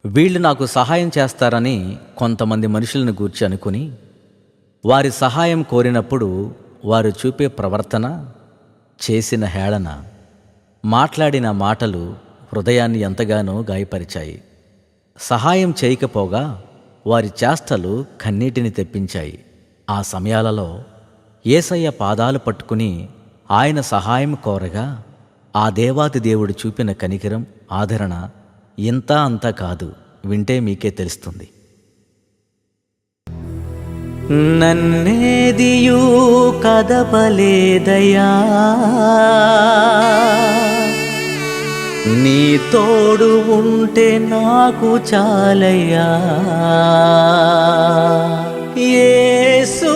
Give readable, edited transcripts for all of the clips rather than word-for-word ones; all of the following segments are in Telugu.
వీళ్ళు నాకు సహాయం చేస్తారని కొంతమంది మనుషులను గూర్చి అనుకుని వారి సహాయం కోరినప్పుడు వారు చూపే ప్రవర్తన, చేసిన హేళన, మాట్లాడిన మాటలు హృదయాన్ని ఎంతగానో గాయపరిచాయి. సహాయం చేయకపోగా వారి చేష్టలు కన్నీటిని తెప్పించాయి. ఆ సమయాలలో యేసయ్య పాదాలు పట్టుకుని ఆయన సహాయం కోరగా ఆ దేవాది దేవుడు చూపిన కనికరం, ఆదరణ ఇంత అంతా కాదు. వింటే మీకే తెలుస్తుంది. నన్నేదియూ కదపలేదయా, నీ తోడు ఉంటే నాకు చాలయ్యా. యేసు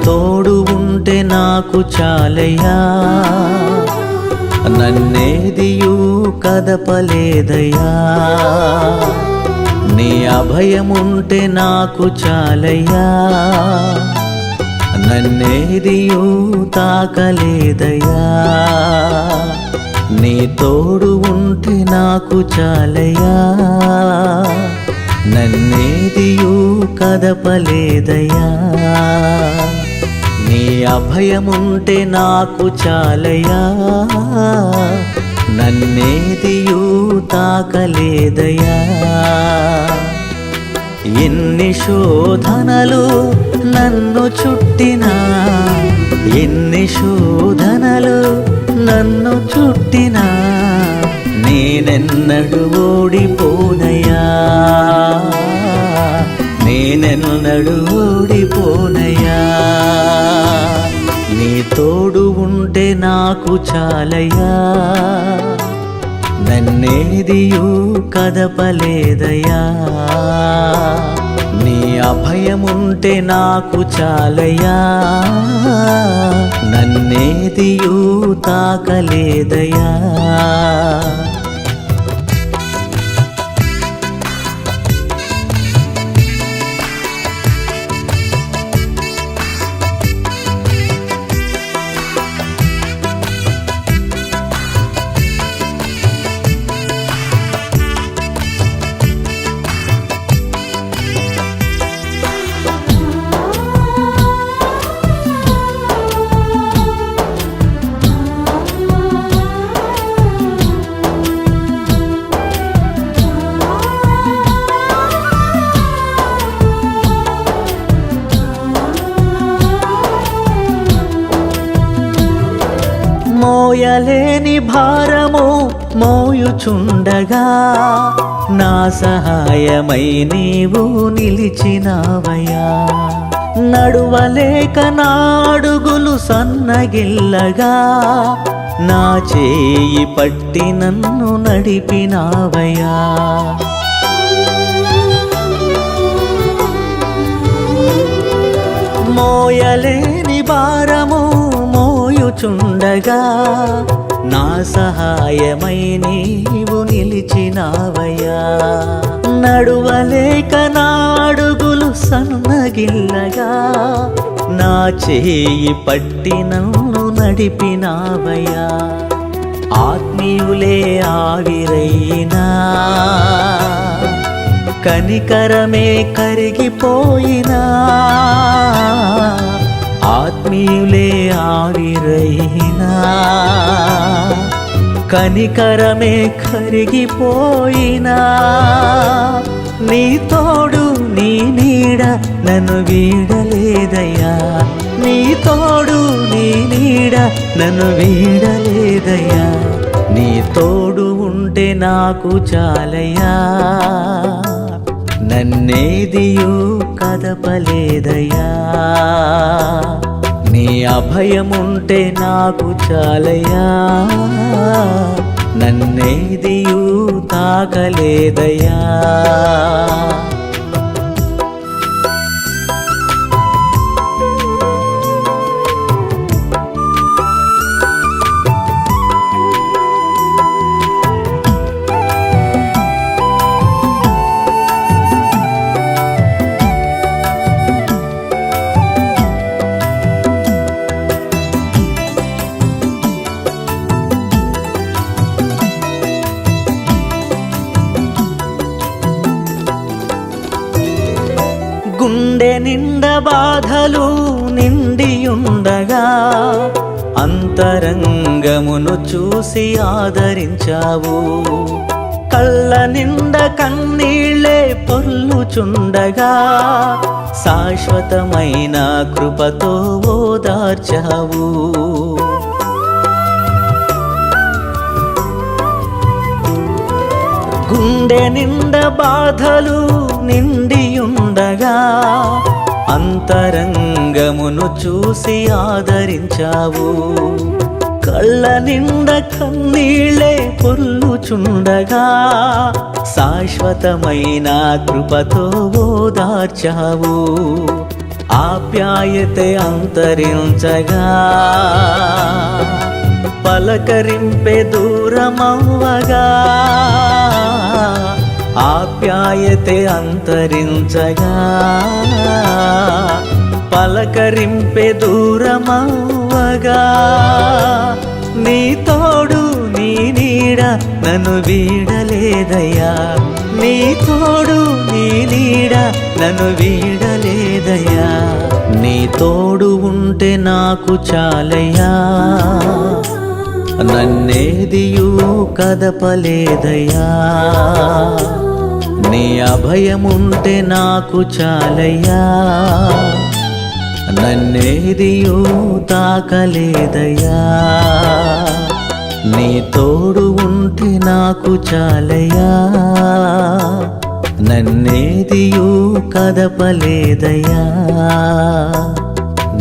తోడు ఉంటే నాకు చాలయ్యా, నన్నేదియూ కదపలేదయ్యా. నీ అభయముంటే నాకు చాలయ్యా, నన్నేదియూ తాకలేదయ్యా. నీ తోడు ఉంటే నాకు చాలయ్యా, నన్నేదియూ కదపలేదయ్యా. నీ అభయముంటే నాకు చాలయ్యా, నన్నేదియూ తాకలేదయ్యా. ఎన్ని శోధనలు నన్ను చుట్టినా, ఎన్ని శోధనలు నన్ను చుట్టినా, నేనెన్నడూ ఓడిపోనయ్యా, నేనెన్నడూ ఓడిపోనయ్యా. నీ తోడు ఉంటే నాకు చాలయ్యా, నన్నేదియూ కదపలేదయ్యా. నీ అభయముంటే నాకు చాలయ్యా, నన్నేదియూ తాకలేదయ్యా. మోయలేని భారము మోయుచుండగా, నా సహాయమై నీవు నిలిచినావయ్యా. నడువలేక నా అడుగులు సన్నగిల్లగా, నా చేయి పట్టి నన్ను నడిపినావయ్యా. మోయలేని భారము మోయుచుండగా, నా సహాయమై నీవు నిలిచినావయ్యా. నడువలేక నా అడుగులు సన్నగిల్లగా, నా చేయి పట్టి నన్ను నడిపినావయ్యా. ఆత్మీయులే ఆవిరైనా, కనికరమే కరిగిపోయినా, ఆత్మీయులే ఆవిరైనా, కనికరమే కరిగిపోయినా, నీ తోడు నీ నీడ నన్ను వీడలేదయ్యా. నీ తోడు నీ నీడ నన్ను వీడలేదయ్యా. నీ తోడు ఉంటే నాకు చాలయ్యా, నన్నేదియూ కదపలేదయ్యా. నీ అభయముంటే నాకు చాలయ్యా, నన్నేదియూ తాకలేదయ్యా. గుండె నిండా బాధలు నిండియుండగా అంతరంగమును చూసి ఆదరించావు. కళ్ళ నిండా కన్నీళ్ళే పొర్లుచుండగా శాశ్వతమైన కృపతో ఓదార్చావు. గుండె నిండా బాధలు నిండియుండగా అంతరంగమును చూసి ఆదరించావు. కళ్ళ నిండా కన్నీళ్ళే పొర్లుచుండగా శాశ్వతమైన కృపతో ఓదార్చావు. ఆప్యాయతే అంతరించగా పలకరింపే దూరమవ్వగా, ఆప్యాయతే అంతరించగా పలకరింపే దూరమవ్వగా, నీ తోడు నీ నీడ నన్ను వీడలేదయ్యా, నీ తోడు నీ నీడ నన్ను వీడలేదయ్యా. నీ తోడు ఉంటే నాకు చాలయ్యా, నన్నేదియూ కదపలేదయ్యా. నీ అభయముంటే నాకు చాలయ్యా, నన్నేదియూ తాకలేదయ్యా. నీ తోడు ఉంటే నాకు చాలయ్యా, నన్నేదియూ కదపలేదయ్యా.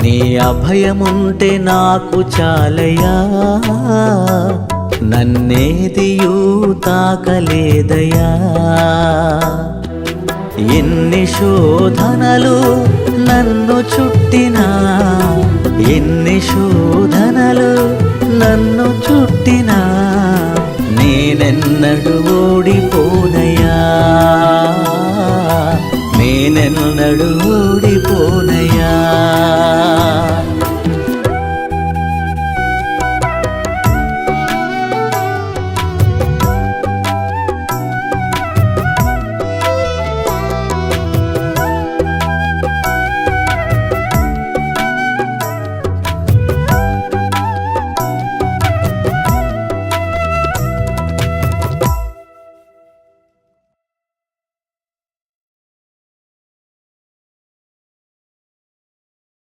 నీ అభయముంటే నాకు చాలయ్యా, నన్నేదియూ తాకలేదయ్యా. ఎన్ని శోధనలు నన్ను చుట్టినా, ఎన్ని శోధనలు నన్ను చుట్టినా, నేనెన్నడూ ఓడిపో